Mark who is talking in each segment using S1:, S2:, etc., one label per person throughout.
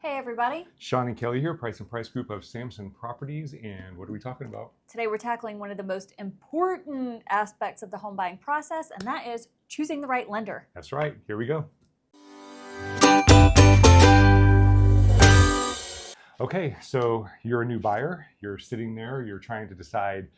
S1: Hey everybody.
S2: Sean and Kelly here, Price and Price Group of Samson Properties, and what are we talking about?
S1: Today we're tackling one of the most important aspects of the home buying process, and that is choosing the right lender.
S2: That's right, here we go. Okay, so you're a new buyer, you're sitting there, you're trying to decide,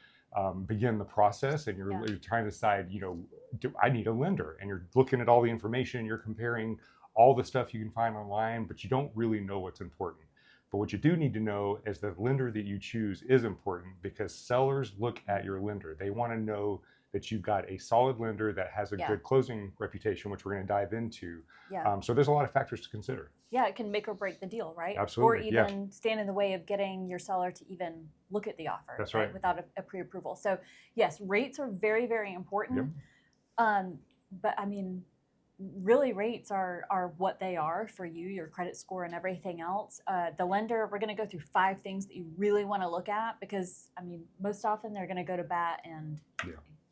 S2: begin the process, and you're trying to decide, do I need a lender? And you're looking at all the information, you're comparing all the stuff you can find online, but you don't really know what's important. But what you do need to know is the lender that you choose is important because sellers look at your lender. They want to know that you've got a solid lender that has a good closing reputation, which we're going to dive into. So there's a lot of factors to consider.
S1: Yeah, it can make or break the deal, right?
S2: Absolutely.
S1: Or even stand in the way of getting your seller to even look at the offer.
S2: That's right.
S1: Without a pre-approval. So yes, rates are very, very important. But I mean, really rates are what they are for you, your credit score and everything else. The lender, we're going to go through 5 things that you really want to look at because, I mean, most often they're going to go to bat and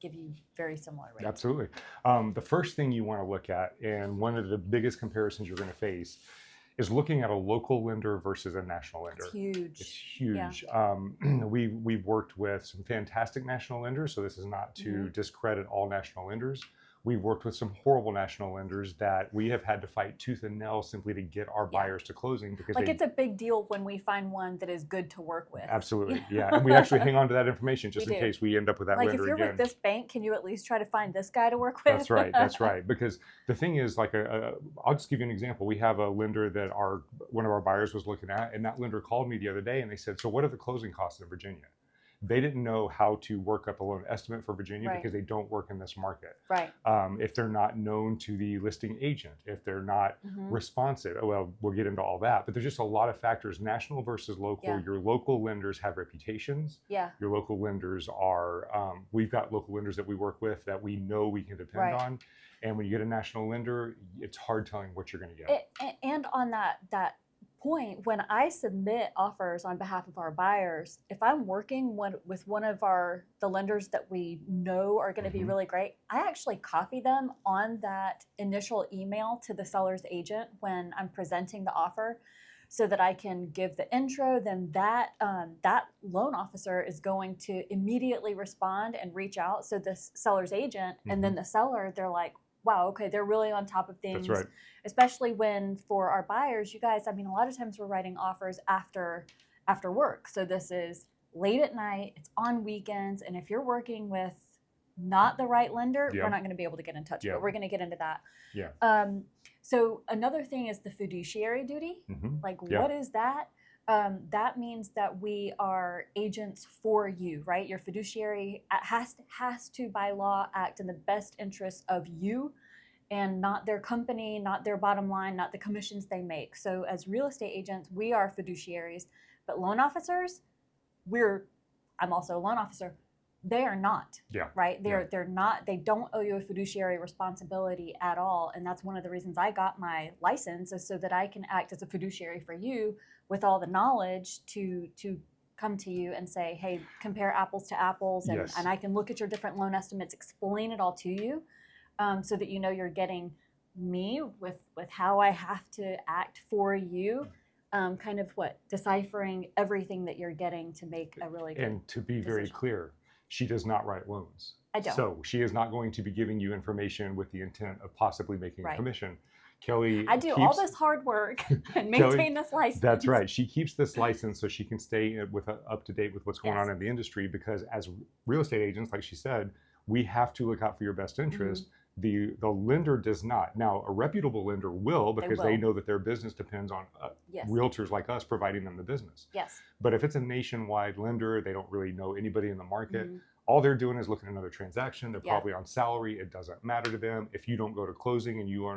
S1: give you very similar rates.
S2: Absolutely. The first thing you want to look at, and one of the biggest comparisons you're going to face, is looking at a local lender versus a national lender.
S1: It's huge.
S2: It's huge.
S1: Yeah.
S2: We've worked with some fantastic national lenders, so this is not to discredit all national lenders. We've worked with some horrible national lenders that we have had to fight tooth and nail simply to get our buyers to closing because
S1: it's a big deal when we find one that is good to work with.
S2: Absolutely, yeah. And we actually hang on to that information just in case we end up with that lender again.
S1: Like if you're with this bank, can you at least try to find this guy to work with?
S2: That's right, that's right. Because the thing is, like, I'll just give you an example. We have a lender that one of our buyers was looking at, and that lender called me the other day and they said, so what are the closing costs in Virginia? They didn't know how to work up a loan estimate for Virginia because they don't work in this market.
S1: Right.
S2: If they're not known to the listing agent, if they're not responsive, well, we'll get into all that. But there's just a lot of factors, national versus local. Yeah. Your local lenders have reputations.
S1: Yeah.
S2: Your local lenders are, we've got local lenders that we work with that we know we can depend on. And when you get a national lender, it's hard telling what you're going to get.
S1: And on that point, when I submit offers on behalf of our buyers, if I'm working with one of the lenders that we know are going to be really great, I actually copy them on that initial email to the seller's agent when I'm presenting the offer so that I can give the intro. Then that loan officer is going to immediately respond and reach out. So the seller's agent and then the seller, they're like, wow, okay, they're really on top of things.
S2: That's right.
S1: Especially when for our buyers, you guys, I mean, a lot of times we're writing offers after work. So this is late at night, it's on weekends, and if you're working with not the right lender, we're not going to be able to get in touch, but we're going to get into that.
S2: Yeah.
S1: So another thing is the fiduciary duty. Like, what is that? That means that we are agents for you, right? Your fiduciary has to, by law, act in the best interest of you and not their company, not their bottom line, not the commissions they make. So as real estate agents, we are fiduciaries, but loan officers, I'm also a loan officer. They are not, right? They're not, they don't owe you a fiduciary responsibility at all. And that's one of the reasons I got my license, is so that I can act as a fiduciary for you with all the knowledge to come to you and say, hey, compare apples to apples. And I can look at your different loan estimates, explain it all to you so that you know you're getting me with how I have to act for you. Kind of deciphering everything that you're getting to make a really good
S2: And to be
S1: decision.
S2: very clear, she does not write loans.
S1: I don't.
S2: So she is not going to be giving you information with the intent of possibly making a commission. Kelly,
S1: I do all this hard work and maintain this license.
S2: That's right. She keeps this license so she can stay up to date with what's going on in the industry, because as real estate agents, like she said, we have to look out for your best interest. The lender does not. Now, a reputable lender will, because they know that their business depends on realtors like us providing them the business.
S1: Yes.
S2: But if it's a nationwide lender, they don't really know anybody in the market. All they're doing is looking at another transaction. They're probably on salary. It doesn't matter to them. If you don't go to closing and you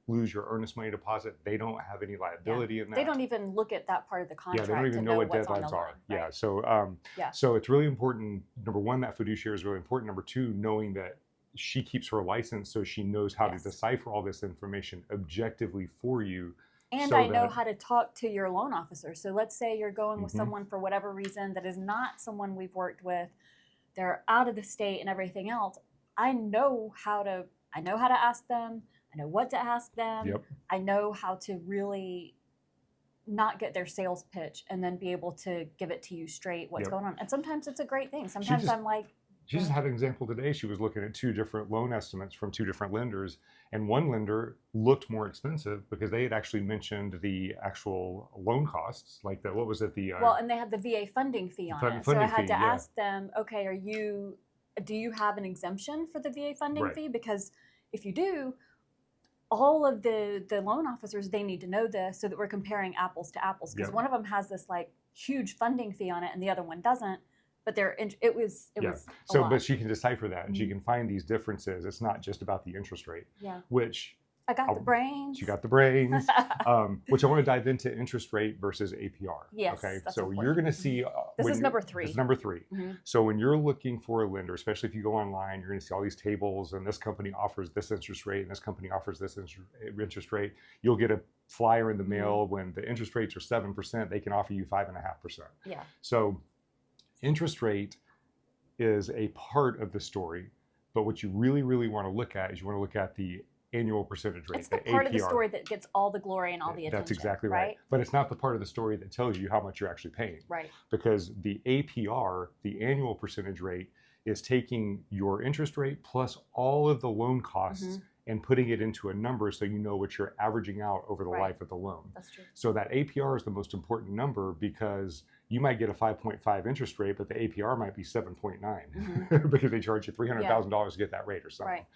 S2: lose your earnest money deposit, they don't have any liability in that.
S1: They don't even look at that part of the contract.
S2: Yeah, they don't even know what deadlines are. Right? So it's really important. Number one, that fiduciary is really important. Number two, knowing that she keeps her license so she knows how to decipher all this information objectively for you.
S1: And I know how to talk to your loan officer. So let's say you're going with someone for whatever reason that is not someone we've worked with. They're out of the state and everything else. I know how to ask them. I know what to ask them. I know how to really not get their sales pitch and then be able to give it to you straight what's
S2: Yep.
S1: going on. And sometimes it's a great thing. Sometimes I'm like,
S2: she just had an example today. She was looking at 2 different loan estimates from 2 different lenders, and one lender looked more expensive because they had actually mentioned the actual loan costs, like the, what was it, the
S1: well, and they had the VA funding fee on it. So I had to ask them, okay, do you have an exemption for the VA funding fee? Because if you do, all of the loan officers, they need to know this so that we're comparing apples to apples. Because one of them has this like huge funding fee on it and the other one doesn't. But it was
S2: so
S1: lot.
S2: But she can decipher that, and she can find these differences. It's not just about the interest rate, which
S1: I got the brains.
S2: You got the brains, which I want to dive into interest rate versus APR.
S1: Yes.
S2: Okay.
S1: That's
S2: so
S1: important.
S2: you're going to see.
S1: This is number 3.
S2: This is number 3.
S1: Mm-hmm.
S2: So when you're looking for a lender, especially if you go online, you're going to see all these tables, and this company offers this interest rate, and this company offers this interest rate. You'll get a flyer in the mail when the interest rates are 7%. They can offer you 5.5%.
S1: Yeah.
S2: So interest rate is a part of the story, but what you really, really want to look at is you want to look at the annual percentage rate.
S1: It's the part of the story that gets all the glory and all the attention.
S2: That's exactly right. But it's not the part of the story that tells you how much you're actually paying.
S1: Right.
S2: Because the APR, the annual percentage rate, is taking your interest rate plus all of the loan costs and putting it into a number so you know what you're averaging out over the life of the loan.
S1: That's true.
S2: So that APR is the most important number because you might get a 5.5 interest rate, but the APR might be 7.9 because they charge you $300,000 to get that rate or something.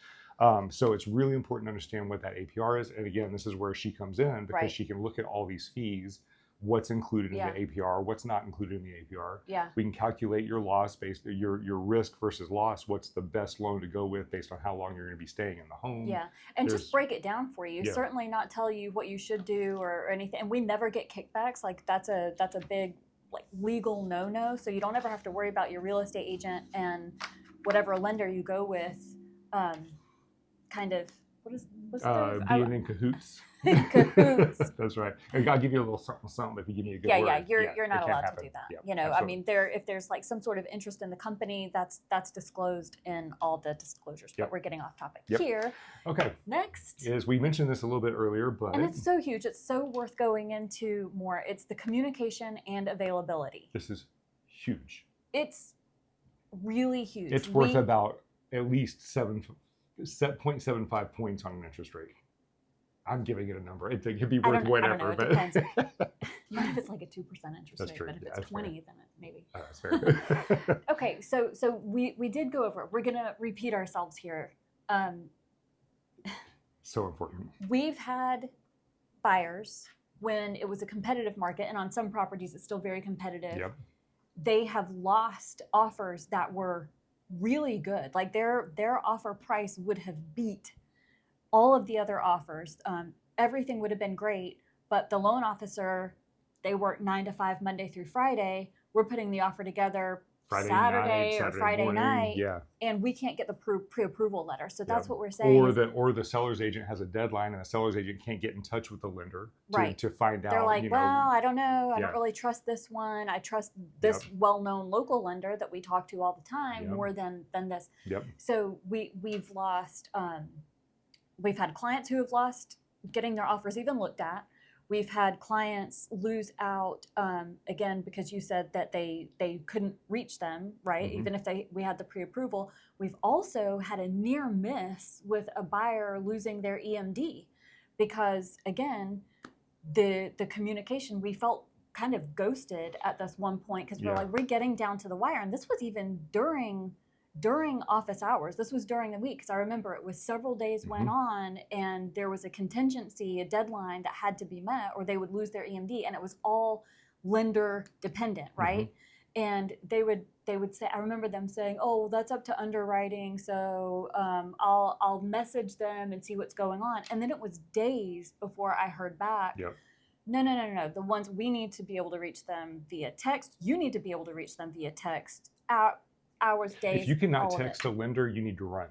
S1: Right.
S2: So it's really important to understand what that APR is. And again, this is where she comes in because she can look at all these fees, what's included in the APR, what's not included in the APR.
S1: Yeah.
S2: We can calculate your loss based your risk versus loss. What's the best loan to go with based on how long you're going to be staying in the home.
S1: Yeah. And just break it down for you. Certainly not tell you what you should do or anything. And we never get kickbacks. Like that's a big like legal no-no. So you don't ever have to worry about your real estate agent and whatever lender you go with kind of what's
S2: being in cahoots.
S1: Cahoots.
S2: That's right. And God give you a little something if you give me a good word.
S1: Yeah, you're not allowed to do that.
S2: Yeah,
S1: you know,
S2: absolutely.
S1: I mean, if there's like some sort of interest in the company, that's disclosed in all the disclosures. But we're getting off topic here.
S2: Okay.
S1: Next
S2: is we mentioned this a little bit earlier, but
S1: and it's so huge. It's so worth going into more. It's the communication and availability.
S2: This is huge.
S1: It's really huge.
S2: It's worth about at least 0.75 points on an interest rate. I'm giving it a number. It could be worth whatever.
S1: I don't know. It
S2: but
S1: depends. Not if it's like a 2% interest
S2: that's
S1: rate,
S2: true.
S1: but if it's 20, then maybe.
S2: That's fair.
S1: Okay, so we did go over it. We're gonna repeat ourselves here.
S2: So important.
S1: We've had buyers when it was a competitive market, and on some properties it's still very competitive.
S2: Yep.
S1: They have lost offers that were really good. Like their offer price would have beat all of the other offers. Everything would have been great, but the loan officer, they work 9 to 5 Monday through Friday. We're putting the offer together Saturday or Friday
S2: morning,
S1: night, and we can't get the pre-approval letter. So that's what we're saying.
S2: Or the seller's agent has a deadline, and the seller's agent can't get in touch with the lender to find out.
S1: They're like, well, I don't know. I don't really trust this one. I trust this well-known local lender that we talk to all the time more than this.
S2: Yep.
S1: So we've lost. We've had clients who have lost getting their offers even looked at. We've had clients lose out, again, because you said that they couldn't reach them, right? Even if we had the pre-approval. We've also had a near miss with a buyer losing their EMD because, again, the communication, we felt kind of ghosted at this one point because we're getting down to the wire. And this was even during office hours. This was during the week because I remember it was several days went on and there was a contingency, a deadline that had to be met or they would lose their EMD, and it was all lender dependent, right? And they would say, I remember them saying, oh, that's up to underwriting, so I'll message them and see what's going on. And then it was days before I heard back. No. The ones we need to be able to reach them via text. You need to be able to reach them via text. Hours, days.
S2: If you cannot text a lender, you need to run.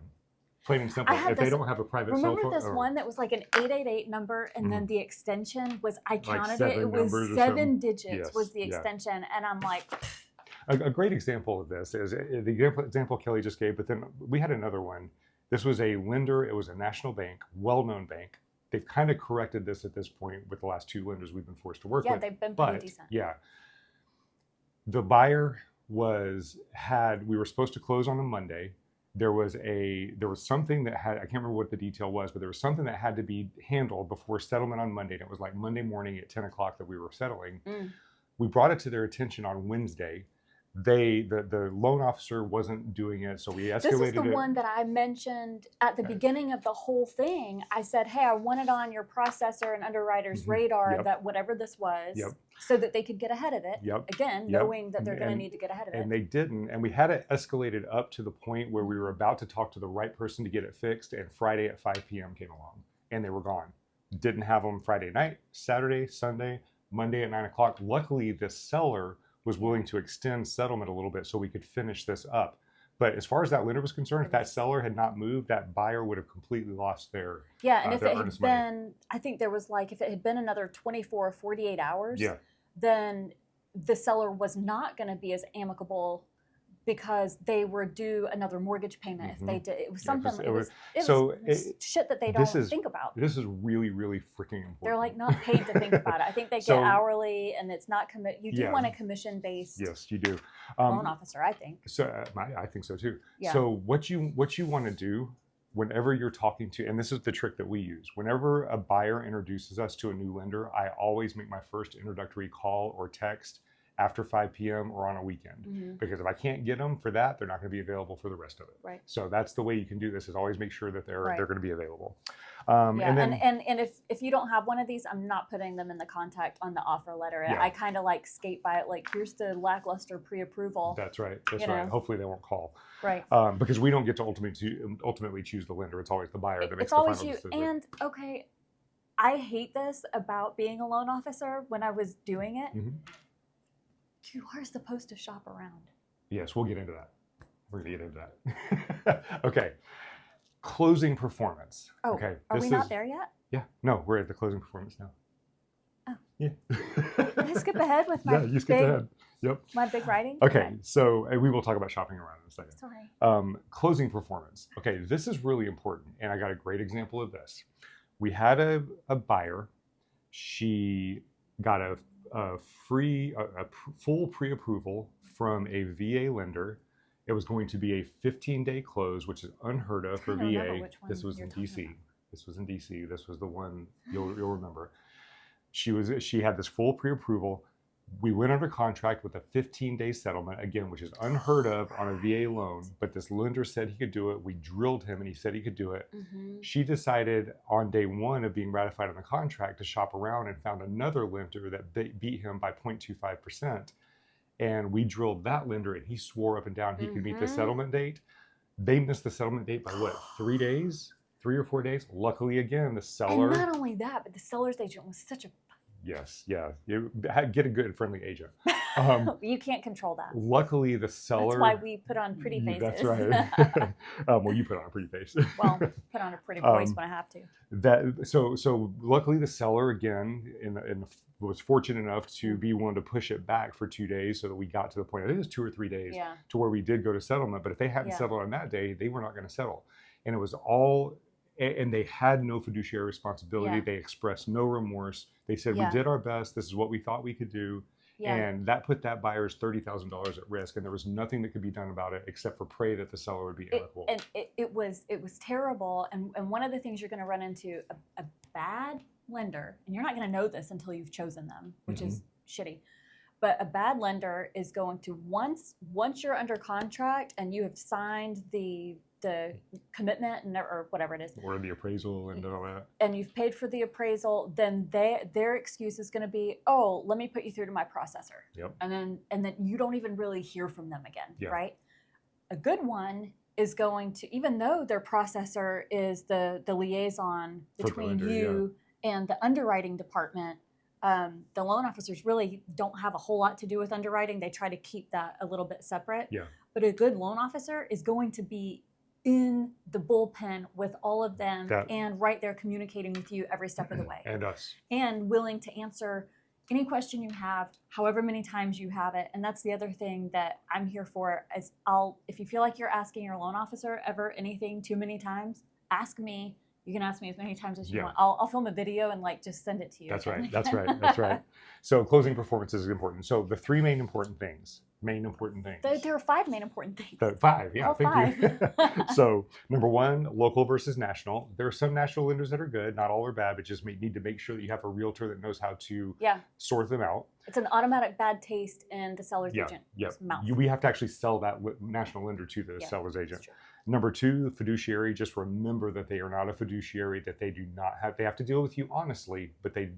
S2: Plain and simple. If they don't have a private cell phone.
S1: Remember this one that was like an 888 number and then the extension was, I counted it, it was 7 digits was the extension. And I'm like.
S2: A great example of this is the example Kelly just gave, but then we had another one. This was a lender. It was a national bank, well-known bank. they've kind of corrected this at this point with the last 2 lenders we've been forced to work with.
S1: Yeah, they've been pretty
S2: but,
S1: decent.
S2: Yeah. The buyer we were supposed to close on a Monday. There was something that I can't remember what the detail was, but there was something that had to be handled before settlement on Monday. And it was like Monday morning at 10 o'clock that we were settling. We brought it to their attention on Wednesday. The loan officer wasn't doing it, so we escalated it.
S1: This is the one that I mentioned at the beginning of the whole thing. I said, hey, I want it on your processor and underwriter's radar that whatever this was, so that they could get ahead of it. Again, knowing that they're going to need to get ahead of it.
S2: And they didn't. And we had it escalated up to the point where we were about to talk to the right person to get it fixed, and Friday at 5 p.m. came along, and they were gone. Didn't have them Friday night, Saturday, Sunday, Monday at 9 o'clock. Luckily, the seller was willing to extend settlement a little bit so we could finish this up. But as far as that lender was concerned, if that seller had not moved, that buyer would have completely lost their
S1: and if it had been, I think there was like, if it had been another 24 or 48 hours, then the seller was not going to be as amicable because they were due another mortgage payment if they did. It was something. It was shit that they don't think about.
S2: This is really, really freaking important.
S1: They're like not paid to think about it. I think they get hourly, and it's not you do want a commission based.
S2: Yes, you do.
S1: Loan officer, I think.
S2: So I think so too. Yeah. So what you want to do whenever you're talking to, and this is the trick that we use. Whenever a buyer introduces us to a new lender, I always make my first introductory call or text after 5 p.m. or on a weekend. Because if I can't get them for that, they're not going to be available for the rest of it.
S1: Right.
S2: So that's the way you can do this, is always make sure that they're going to be available.
S1: And if you don't have one of these, I'm not putting them in the contact on the offer letter. I kind of like skate by it, like, here's the lackluster pre-approval.
S2: That's right. That's right. Hopefully they won't call.
S1: Right.
S2: Because we don't get to ultimately choose the lender. It's always the buyer that makes the final decision. It's always you.
S1: And okay, I hate this about being a loan officer. When I was doing it, you are supposed to shop around.
S2: Yes, we'll get into that. We're going to get into that. Okay. Closing performance.
S1: Oh,
S2: okay.
S1: Are we not there yet?
S2: Yeah. No, we're at the closing performance now.
S1: Oh.
S2: Yeah.
S1: Can I skip ahead with my
S2: you skip ahead. Yep.
S1: My big writing?
S2: Okay. So we will talk about shopping around in a second.
S1: Sorry.
S2: Closing performance. Okay. This is really important. And I got a great example of this. We had a buyer. She got a full pre-approval from a VA lender. It was going to be a 15-day close, which is unheard of for VA. This was in DC. This was in DC. This was the one you'll remember. She had this full pre-approval. We went under contract with a 15-day settlement, again, which is unheard of on a VA loan, but this lender said he could do it. We drilled him and he said he could do it. She decided on day 1 of being ratified on the contract to shop around and found another lender that beat him by 0.25%. And we drilled that lender, and he swore up and down he could meet the settlement date. They missed the settlement date by what, 3 days? 3 or 4 days? Luckily, again, the seller...
S1: And not only that, but the seller's agent was such a...
S2: Yes, yeah. You get a good, friendly agent.
S1: You can't control that.
S2: Luckily, the seller...
S1: That's why we put on pretty faces.
S2: That's right. Well, you put on a pretty face.
S1: Well, put on a pretty voice when I have to.
S2: So luckily, the seller, again, was fortunate enough to be willing to push it back for 2 days so that we got to the point, I think it was 2 or 3 days, to where we did go to settlement. But if they hadn't settled on that day, they were not going to settle. And it was all... And they had no fiduciary responsibility. They expressed no remorse. They said, we did our best. This is what we thought we could do. And that put that buyer's $30,000 at risk. And there was nothing that could be done about it except for pray that the seller would be amicable.
S1: It was terrible. And one of the things you're going to run into, a bad lender, and you're not going to know this until you've chosen them, which is shitty. But a bad lender is going to, once you're under contract and you have signed the commitment or whatever it is,
S2: or the appraisal and all that,
S1: and you've paid for the appraisal, then their excuse is going to be, oh, let me put you through to my processor. And then you don't even really hear from them again, right? A good one is going to, even though their processor is the liaison between you and the underwriting department, the loan officers really don't have a whole lot to do with underwriting. They try to keep that a little bit separate. But a good loan officer is going to be in the bullpen with all of them and right there communicating with you every step of the way.
S2: And us.
S1: And willing to answer any question you have, however many times you have it. And that's the other thing that I'm here for, is if you feel like you're asking your loan officer ever anything too many times, ask me, You can ask me as many times as you
S2: Yeah.
S1: want. I'll film a video and like just send it to you.
S2: That's
S1: again.
S2: right. That's right. That's right. So closing performance is important. So the three main important things.
S1: There are 5 main important things.
S2: The 5, yeah.
S1: All
S2: Thank you.
S1: 5.
S2: So number 1, local versus national. There are some national lenders that are good. Not all are bad, but just need to make sure that you have a realtor that knows how to sort them out.
S1: It's an automatic bad taste in the seller's agent.
S2: Yeah.
S1: Mouth.
S2: We have to actually sell that national lender to the seller's agent. Number 2, fiduciary. Just remember that they are not a fiduciary, that they do not have, they have to deal with you honestly, but they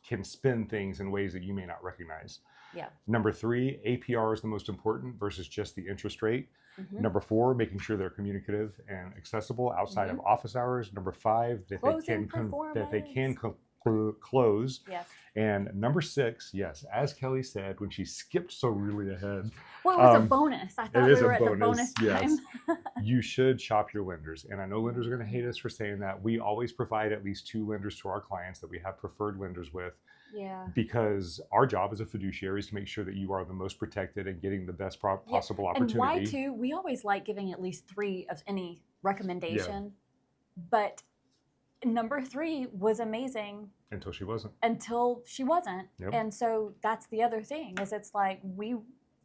S2: can spend things in ways that you may not recognize.
S1: Yeah.
S2: Number 3, APR is the most important versus just the interest rate.
S1: Mm-hmm.
S2: Number 4, making sure they're communicative and accessible outside of office hours. Number 5, that they can close.
S1: Yes.
S2: And number 6, yes, as Kelly said when she skipped so really ahead.
S1: Well, it was a bonus. I thought we were at the bonus time.
S2: Yes. You should shop your lenders. And I know lenders are going to hate us for saying that. We always provide at least 2 lenders to our clients that we have preferred lenders with.
S1: Yeah.
S2: Because our job as a fiduciary is to make sure that you are the most protected and getting the best possible opportunity.
S1: And why too? We always like giving at least 3 of any recommendation. Yeah. But number 3 was amazing.
S2: Until she wasn't.
S1: Yep. And so that's the other thing is it's like we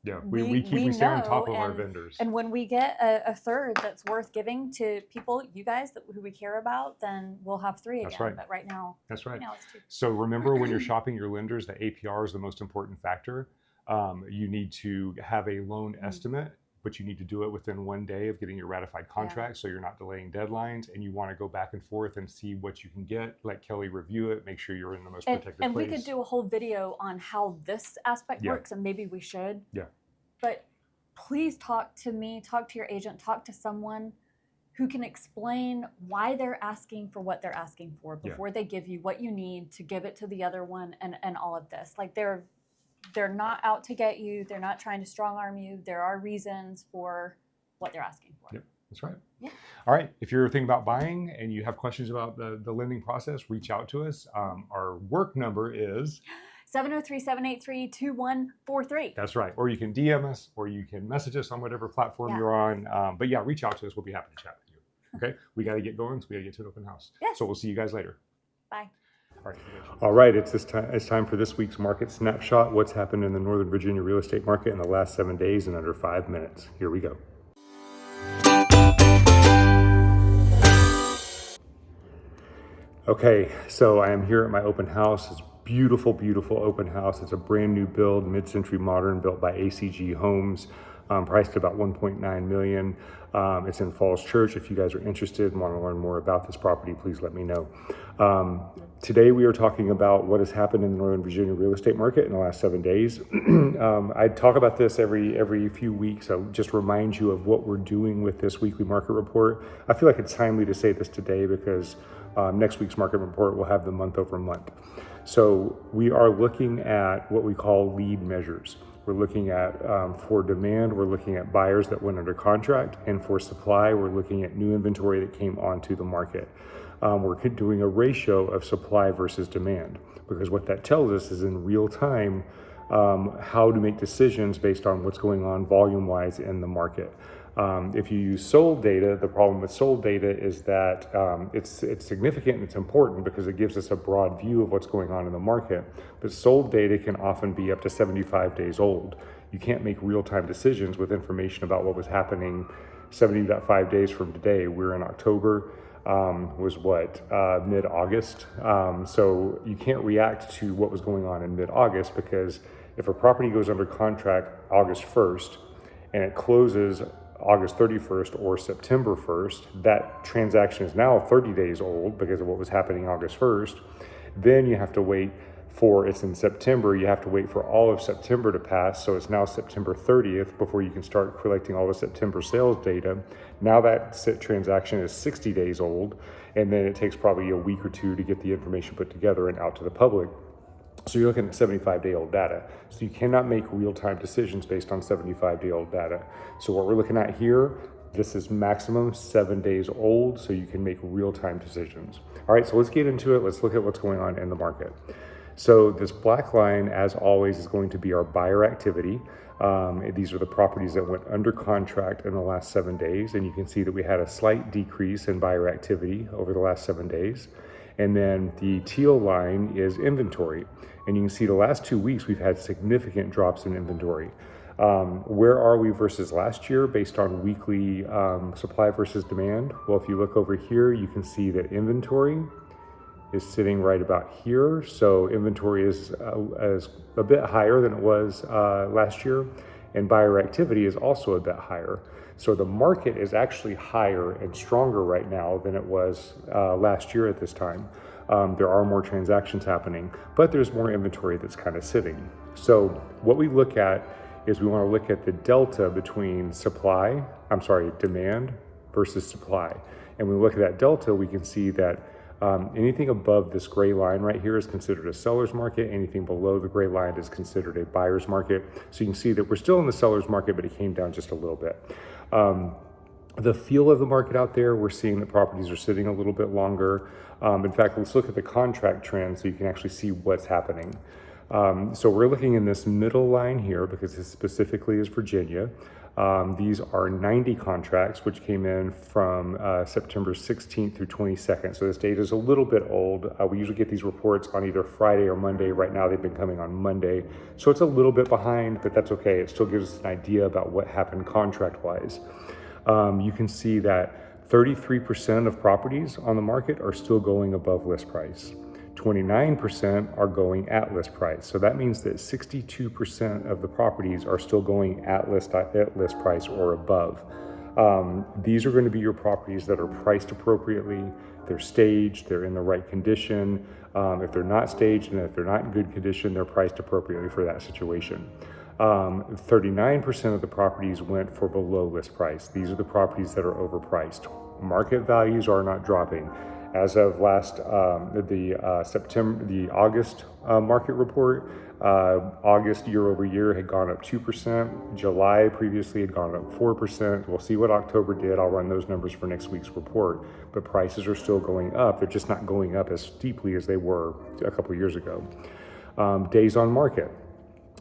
S1: stay on top of our vendors. And when we get a third that's worth giving to people, you guys who we care about, then we'll have 3 again.
S2: That's right.
S1: But right now,
S2: that's right.
S1: Now it's 2.
S2: So remember when you're shopping your lenders, the APR is the most important factor. You need to have a loan estimate, but you need to do it within 1 day of getting your ratified contract, so you're not delaying deadlines, and you want to go back and forth and see what you can get. Let Kelly review it, make sure you're in the most protected place.
S1: And we could do a whole video on how this aspect works, and maybe we should.
S2: Yeah.
S1: But please talk to me, talk to your agent, talk to someone who can explain why they're asking for what they're asking for before they give you what you need to give it to the other one and all of this. Like they're not out to get you. They're not trying to strong arm you. There are reasons for what they're asking for.
S2: Yep, that's right.
S1: Yeah.
S2: All right. If you're thinking about buying and you have questions about the lending process, reach out to us. Our work number is
S1: 703-783-2143.
S2: That's right. Or you can DM us, or you can message us on whatever platform you're on. But yeah, reach out to us. We'll be happy to chat with you. Okay. We got to get going, so we got to get to an open house.
S1: Yes.
S2: So we'll see you guys later.
S1: Bye.
S2: All right, it's time for this week's market snapshot. What's happened in the Northern Virginia real estate market in the last 7 days in under 5 minutes. Here we go. Okay, so I am here at my open house. It's beautiful, beautiful open house. It's a brand new build, mid-century modern, built by ACG Homes. Priced at about $1.9 million. It's in Falls Church. If you guys are interested and want to learn more about this property, please let me know. Today we are talking about what has happened in the Northern Virginia real estate market in the last 7 days. I talk about this every few weeks. I'll just remind you of what we're doing with this weekly market report. I feel like it's timely to say this today because next week's market report will have the month over month. So we are looking at what we call lead measures. We're looking at, for demand, we're looking at buyers that went under contract, and for supply, we're looking at new inventory that came onto the market. We're doing a ratio of supply versus demand, because what that tells us is in real time how to make decisions based on what's going on volume-wise in the market. If you use sold data, the problem with sold data is that it's significant and it's important because it gives us a broad view of what's going on in the market. But sold data can often be up to 75 days old. You can't make real-time decisions with information about what was happening 75 days from today. We're in October, mid-August. So you can't react to what was going on in mid-August because if a property goes under contract August 1st and it closes August 31st or September 1st, that transaction is now 30 days old because of what was happening August 1st. Then you have to wait it's in September, you have to wait for all of September to pass. So it's now September 30th before you can start collecting all the September sales data. Now that transaction is 60 days old, and then it takes probably a week or 2 to get the information put together and out to the public. So you're looking at 75-day-old data. So you cannot make real-time decisions based on 75-day-old data. So what we're looking at here, this is maximum 7 days old, so you can make real-time decisions. All right, so let's get into it. Let's look at what's going on in the market. So this black line, as always, is going to be our buyer activity. These are the properties that went under contract in the last 7 days. And you can see that we had a slight decrease in buyer activity over the last 7 days. And then the teal line is inventory. And you can see the last 2 weeks, we've had significant drops in inventory. Where are we versus last year based on weekly supply versus demand? Well, if you look over here, you can see that inventory is sitting right about here. So inventory is a bit higher than it was last year, and buyer activity is also a bit higher. So the market is actually higher and stronger right now than it was last year at this time. There are more transactions happening, but there's more inventory that's kind of sitting. So what we look at is we want to look at the delta between demand versus supply. And when we look at that delta, we can see that anything above this gray line right here is considered a seller's market. Anything below the gray line is considered a buyer's market. So you can see that we're still in the seller's market, but it came down just a little bit. The feel of the market out there, we're seeing that properties are sitting a little bit longer. In fact, let's look at the contract trend so you can actually see what's happening. So we're looking in this middle line here because this specifically is Virginia. These are 90 contracts, which came in from September 16th through 22nd. So this data is a little bit old. We usually get these reports on either Friday or Monday. Right now, they've been coming on Monday. So it's a little bit behind, but that's okay. It still gives us an idea about what happened contract-wise. You can see that 33% of properties on the market are still going above list price. 29% are going at list price. So that means that 62% of the properties are still going at list price or above. These are going to be your properties that are priced appropriately. They're staged, they're in the right condition. If they're not staged and if they're not in good condition, they're priced appropriately for that situation. 39% of the properties went for below list price. These are the properties that are overpriced. Market values are not dropping. As of August market report, August year over year had gone up 2%. July previously had gone up 4%. We'll see what October did. I'll run those numbers for next week's report. But prices are still going up. They're just not going up as steeply as they were a couple years ago. Days on market.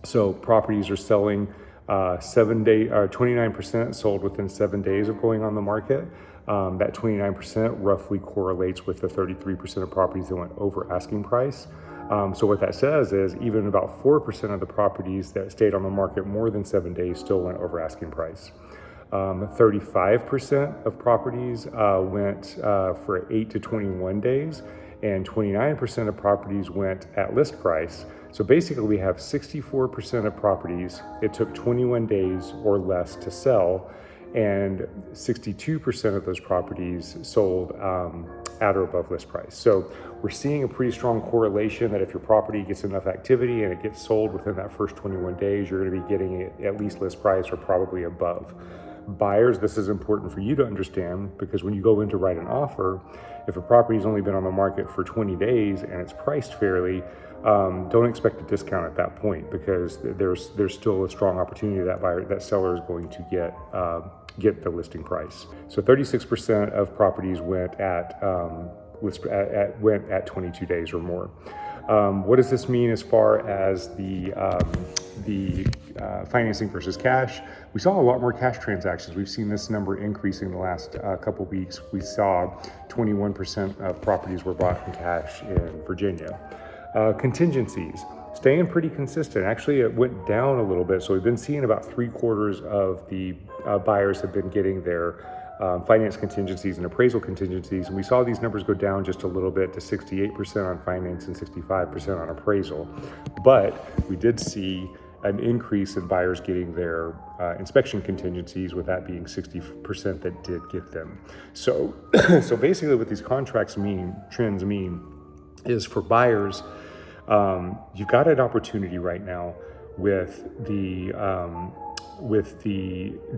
S2: So properties are selling 29% sold within 7 days of going on the market. That 29% roughly correlates with the 33% of properties that went over asking price. So what that says is even about 4% of the properties that stayed on the market more than 7 days still went over asking price. 35% of properties went for 8 to 21 days, and 29% of properties went at list price. So basically we have 64% of properties, it took 21 days or less to sell, and 62% of those properties sold at or above list price. So we're seeing a pretty strong correlation that if your property gets enough activity and it gets sold within that first 21 days, you're going to be getting it at least list price or probably above. Buyers, this is important for you to understand because when you go in to write an offer, if a property's only been on the market for 20 days and it's priced fairly, don't expect a discount at that point because there's still a strong opportunity that seller is going to get the listing price. So 36% of properties went at 22 days or more. What does this mean as far as the financing versus cash? We saw a lot more cash transactions. We've seen this number increasing the last couple weeks. We saw 21% of properties were bought in cash in Virginia. Contingencies, staying pretty consistent. Actually, it went down a little bit. So we've been seeing about 3/4 of the buyers have been getting their finance contingencies and appraisal contingencies. And we saw these numbers go down just a little bit to 68% on finance and 65% on appraisal. But we did see an increase in buyers getting their inspection contingencies, with that being 60% that did get them. So, so basically what these trends mean is for buyers, you've got an opportunity right now with the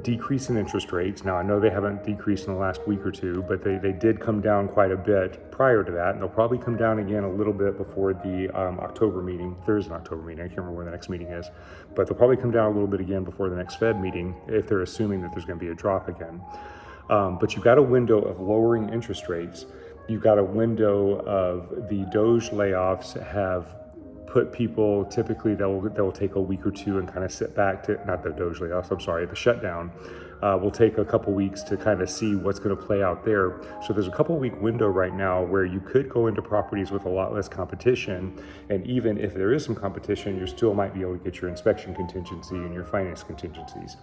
S2: decrease in interest rates. Now, I know they haven't decreased in the last week or two, but they did come down quite a bit prior to that, and they'll probably come down again a little bit before the October meeting. There is an October meeting. I can't remember when the next meeting is, but they'll probably come down a little bit again before the next Fed meeting if they're assuming that there's going to be a drop again. But you've got a window of lowering interest rates. You've got a window of the Doge layoffs have put people, typically they'll take a week or two and kind of sit back to, not the Doge layoffs, I'm sorry, the shutdown will take a couple weeks to kind of see what's going to play out there. So there's a couple week window right now where you could go into properties with a lot less competition. And even if there is some competition, you still might be able to get your inspection contingency and your finance contingencies.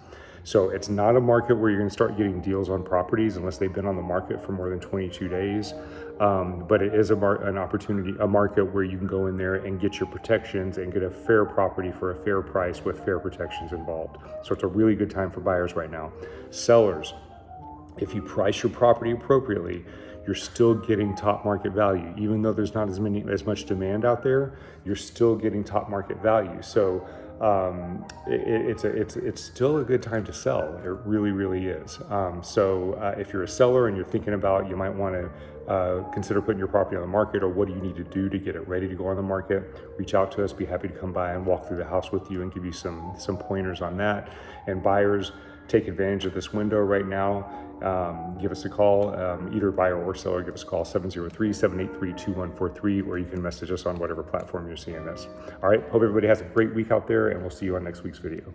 S2: So it's not a market where you're going to start getting deals on properties unless they've been on the market for more than 22 days. But it is an opportunity, a market where you can go in there and get your protections and get a fair property for a fair price with fair protections involved. So it's a really good time for buyers right now. Sellers, if you price your property appropriately, you're still getting top market value. Even though there's not as much demand out there, you're still getting top market value. So it's still a good time to sell. It really, really is. So if you're a seller and you're thinking about, you might want to consider putting your property on the market, or what do you need to do to get it ready to go on the market, reach out to us. Be happy to come by and walk through the house with you and give you some pointers on that. And buyers, take advantage of this window right now. Give us a call, either buyer or seller. Give us a call, 703-783-2143, or you can message us on whatever platform you're seeing this. All right, hope everybody has a great week out there, and we'll see you on next week's video.